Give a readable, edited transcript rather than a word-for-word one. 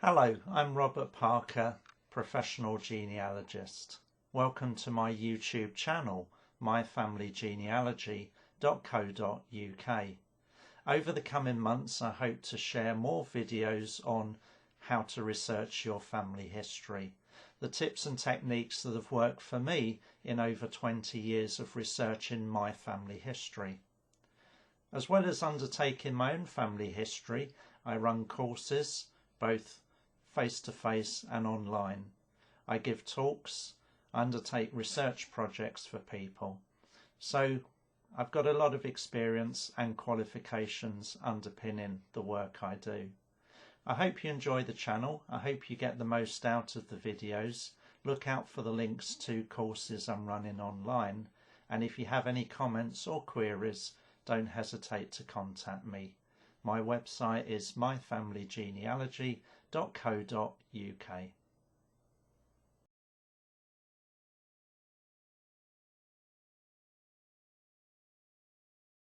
Hello, I'm Robert Parker, professional genealogist. Welcome to my YouTube channel, myfamilygenealogy.co.uk. Over the coming months, I hope to share more videos on how to research your family history, the tips and techniques that have worked for me in over 20 years of researching my family history. As well as undertaking my own family history, I run courses, both face-to-face and online. I give talks, undertake research projects for people. So I've got a lot of experience and qualifications underpinning the work I do. I hope you enjoy the channel. I hope you get the most out of the videos. Look out for the links to courses I'm running online. And if you have any comments or queries, don't hesitate to contact me. My website is myfamilygenealogy.co.uk.